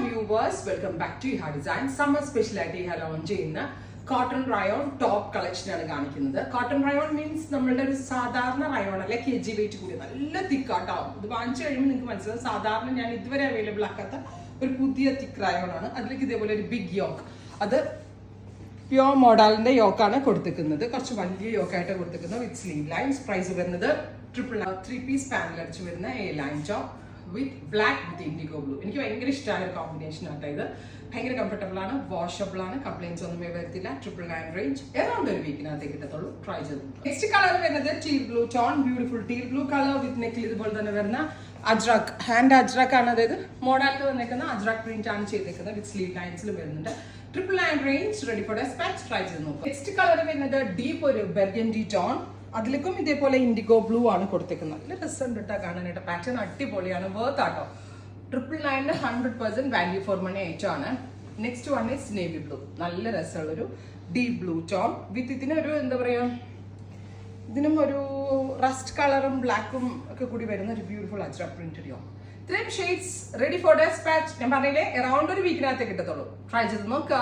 viewers, welcome back to Iha Design. Summer special ആയിട്ട് ഇഹ launch ചെയ്യുന്ന കോട്ടൺ റയോൺ ടോപ്പ് കളക്ഷൻ ആണ് കാണിക്കുന്നത്. കോട്ടൺ റയോൺ മീൻസ് നമ്മളുടെ ഒരു സാധാരണ റയോൺ അല്ലെ, kg വെയിറ്റ് കൂടി നല്ല തിക്കാട്ടാവും. ഇത് വാങ്ങിച്ചു കഴിയുമ്പോൾ നിങ്ങൾക്ക് മനസ്സിലാവും സാധാരണ ഞാൻ ഇതുവരെ അവൈലബിൾ ആക്കാത്ത ഒരു പുതിയ തിക്ക് റയോൺ ആണ്. അതിലേക്ക് ഇതേപോലെ ഒരു ബിഗ് യോക്ക്, അത് പ്യോർ മോഡലിന്റെ യോക്കാണ് കൊടുത്തിരിക്കുന്നത്. കുറച്ച് വലിയ യോക്കായിട്ട് കൊടുത്തിരിക്കുന്നത് വിത്ത് സ്ലീവ് ലൈൻസ്. പ്രൈസ് വരുന്നത് 3 പീസ് പാനൽ അടിച്ച് വരുന്ന A line top with black with IndiGo blue. എനിക്ക് ഭയങ്കര ഇഷ്ടമായ ഒരു കോമ്പിനേഷൻ ആട്ടോ ഇത്. ഭയങ്കര കംഫർട്ടബിൾ ആണ്, വാഷബിൾ ആണ്, കംപ്ലൈൻസ് ഒന്നുമേ വരത്തില്ല. 999 റേഞ്ച്, അറൗണ്ട് ഒരു വീക്കിനകത്തേക്ക് കിട്ടത്തുള്ളൂ. ട്രൈ ചെയ്തു. നെക്സ്റ്റ് കളർ വരുന്നത് teal blue tone, beautiful teal blue colour വിത്ത് നെക്കിൽ ഇതുപോലെ തന്നെ വരുന്ന അജ്രക്, ഹാൻഡ് അജ്രക് ആണ്. അതായത് മോഡലിൽ വന്നേക്കുന്ന അജ്രക് പ്രിന്റ് ആണ് ചെയ്തേക്കുന്നത്. വിത്ത് സ്ലീവ് ലൈൻസിൽ വരുന്നുണ്ട്. 999 range, ready for dispatch. Try ചെയ്ത് നോക്കും. നെക്സ്റ്റ് കളർ വരുന്നത് ഡീപ്പ് ഒരു ബെർഗൻഡി ടോൺ, അതിലേക്കും ഇതേപോലെ ഇൻഡിഗോ ബ്ലൂ ആണ് കൊടുത്തേക്കുന്നത്. നല്ല രസമുണ്ട് കേട്ടോ കാണാനായിട്ട്. പാറ്റേൺ അടിപൊളിയാണ്, വർത്ത് ആട്ടോ. 999 100% വാല്യൂ ഫോർ മണി ഐറ്റമാണ്. Next one is navy blue, നല്ല രസമുള്ളൊരു ഡീപ് ബ്ലൂ ടോൺ വിത്ത് ഇതിനൊരു എന്താ പറയാ, ഇതിനും ഒരു റസ്റ്റ് കളറും ബ്ലാക്കും ഒക്കെ കൂടി വരുന്ന ഒരു ബ്യൂട്ടിഫുൾ അജ്രക് പ്രിന്റഡ് യോൺ. ഇത്രയും ഷെയ്ഡ്സ് റെഡി ഫോർ ഡെസ്പാച്ച്. ഞാൻ പറഞ്ഞില്ലേ, അറൗണ്ട് ഒരു വീക്കിനകത്തേ കിട്ടത്തുള്ളൂ. ട്രൈ ചെയ്ത് നോക്കുക.